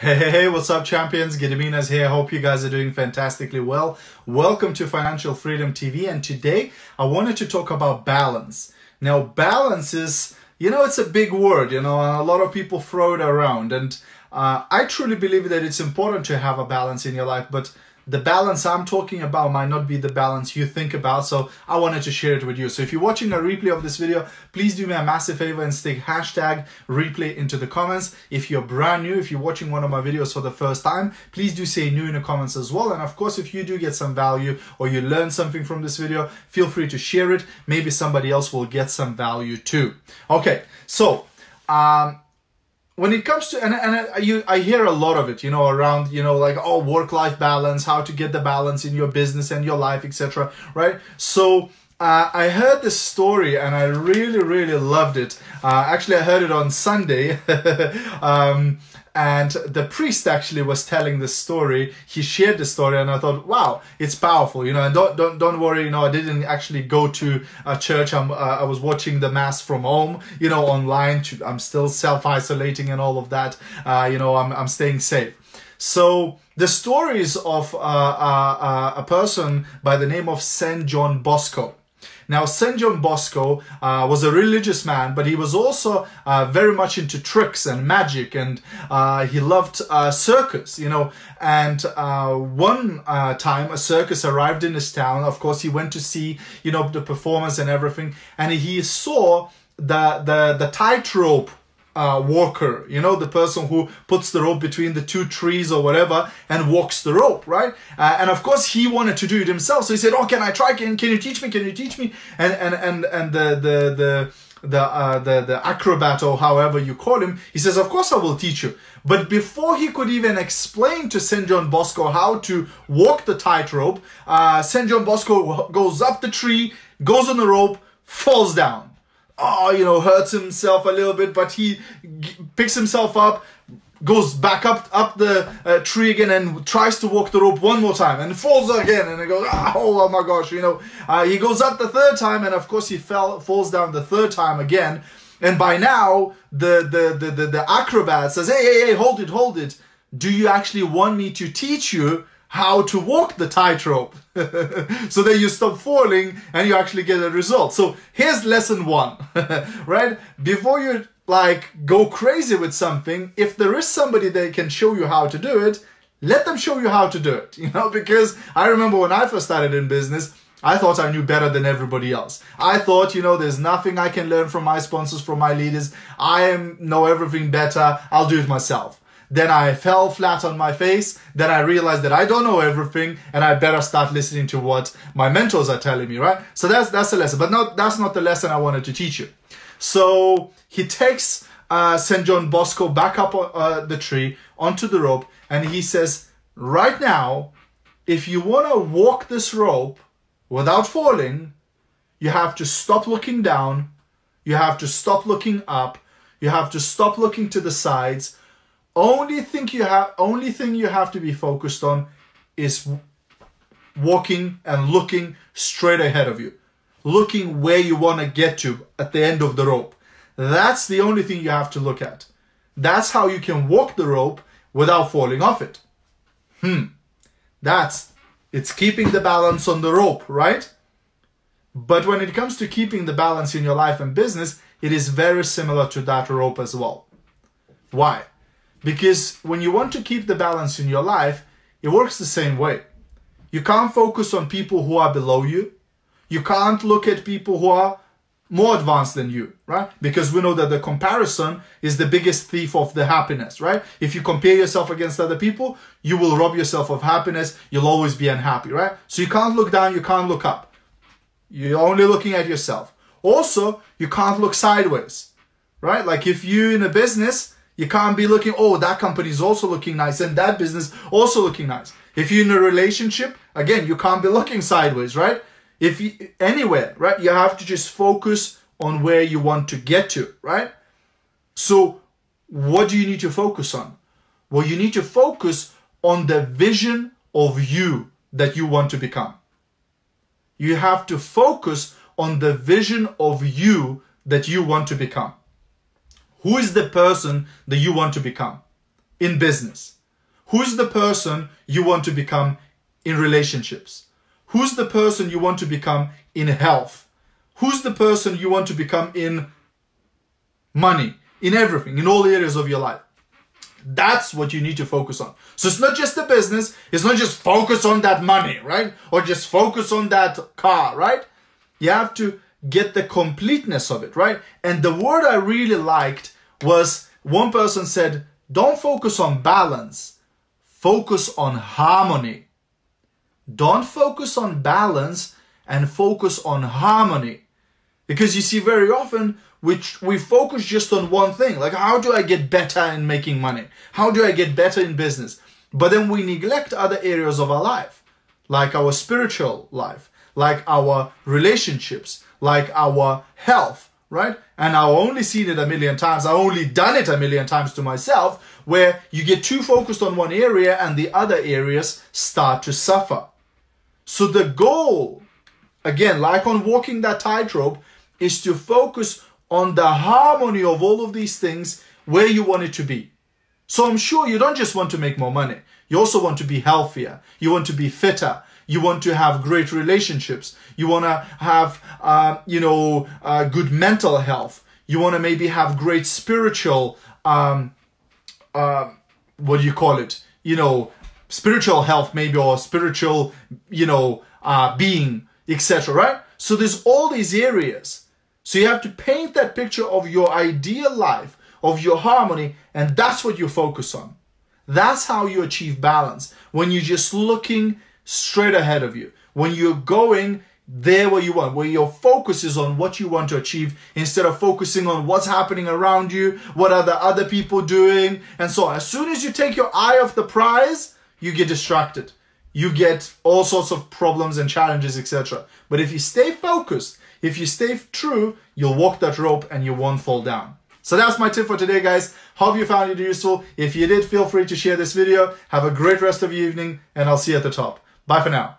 Hey, what's up, champions? Gediminas here. Hope you guys are doing fantastically well. Welcome to Financial Freedom TV, and today I wanted to talk about balance. Now, balance is, it's a big word, and a lot of people throw it around, and I truly believe that it's important to have a balance in your life, but the balance I'm talking about might not be the balance you think about, so I wanted to share it with you. So if you're watching a replay of this video, please do me a massive favor and stick hashtag replay into the comments. If you're brand new, if you're watching one of my videos for the first time, please do say new in the comments as well. And of course, if you do get some value or you learn something from this video, feel free to share it. Maybe somebody else will get some value too. Okay, so when it comes to, I hear a lot of it, around, like, oh, work-life balance, how to get the balance in your business and your life, etc. Right? So I heard this story and I really loved it. Actually, I heard it on Sunday. And the priest actually was telling the story. He shared the story, and I thought, wow, it's powerful, and don't worry, I didn't actually go to a church. I was watching the mass from home, online. I'm still self-isolating and all of that. I'm staying safe. So the stories of a person by the name of St. John Bosco. Now, St. John Bosco was a religious man, but he was also very much into tricks and magic, and he loved circus, and one time a circus arrived in his town. Of course, he went to see, the performance and everything, and he saw the tightrope walker, the person who puts the rope between the two trees or whatever and walks the rope, right? And of course he wanted to do it himself, so he said, "Oh, can I try? Can you teach me? Can you teach me?" And the acrobat, or however you call him, he says, "Of course I will teach you." But before he could even explain to St. John Bosco how to walk the tightrope, St. John Bosco goes up the tree, goes on the rope, falls down. Hurts himself a little bit, but he picks himself up, goes back up the tree again and tries to walk the rope one more time and falls again, and he goes, oh my gosh, he goes up the third time, and of course he falls down the third time again. And by now the acrobat says, hey, hold it. Do you actually want me to teach you how to walk the tightrope so that you stop falling and you actually get a result? So here's lesson one, right? Before you go crazy with something, if there is somebody that can show you how to do it, let them show you how to do it, because I remember when I first started in business, I thought I knew better than everybody else. I thought, there's nothing I can learn from my sponsors, from my leaders. I know everything better. I'll do it myself. Then I fell flat on my face. Then I realized that I don't know everything, and I better start listening to what my mentors are telling me, right? So that's the lesson, but that's not the lesson I wanted to teach you. So he takes St. John Bosco back up the tree onto the rope, and he says, right now, if you want to walk this rope without falling, you have to stop looking down, you have to stop looking up, you have to stop looking to the sides. Only thing you have to be focused on is walking and looking straight ahead of you, looking where you want to get to at the end of the rope. That's the only thing you have to look at. That's how you can walk the rope without falling off it. It's keeping the balance on the rope, right? But when it comes to keeping the balance in your life and business, it is very similar to that rope as well. Why? Because when you want to keep the balance in your life, it works the same way. You can't focus on people who are below you. You can't look at people who are more advanced than you, right? Because we know that the comparison is the biggest thief of the happiness, right? If you compare yourself against other people, you will rob yourself of happiness. You'll always be unhappy, right? So you can't look down, you can't look up. You're only looking at yourself. Also, you can't look sideways, right? Like if you're in a business, you can't be looking, oh, that company is also looking nice and that business also looking nice. If you're in a relationship, again, you can't be looking sideways, right? If you, anywhere, right? You have to just focus on where you want to get to, right? So what do you need to focus on? Well, you need to focus on the vision of you that you want to become. You have to focus on the vision of you that you want to become. Who is the person that you want to become? in business? Who's the person you want to become in relationships? Who's the person you want to become in health? Who's the person you want to become in money, in everything, in all areas of your life? That's what you need to focus on. So it's not just the business. It's not just focus on that money, right? Or just focus on that car, right? You have to get the completeness of it, right? And the word I really liked was, one person said, don't focus on balance, focus on harmony. Don't focus on balance and focus on harmony. Because you see, very often we focus just on one thing. Like, how do I get better in making money? How do I get better in business? But then we neglect other areas of our life, like our spiritual life, like our relationships, like our health, right? And I've only seen it a million times. I've only done it a million times to myself, where you get too focused on one area and the other areas start to suffer. So the goal, again, like on walking that tightrope, is to focus on the harmony of all of these things where you want it to be. So I'm sure you don't just want to make more money. You also want to be healthier. You want to be fitter. You want to have great relationships. You want to have, good mental health. You want to maybe have great spiritual, spiritual health maybe, or spiritual, being, etc., right? So there's all these areas. So you have to paint that picture of your ideal life, of your harmony, and that's what you focus on. That's how you achieve balance. When you're just looking straight ahead of you, when you're going there where you want, where your focus is on what you want to achieve, instead of focusing on what's happening around you, what are the other people doing, and so on. As soon as you take your eye off the prize, you get distracted. You get all sorts of problems and challenges, etc. But if you stay focused, if you stay true, you'll walk that rope and you won't fall down. So that's my tip for today, guys. Hope you found it useful. If you did, feel free to share this video. Have a great rest of your evening, and I'll see you at the top. Bye for now.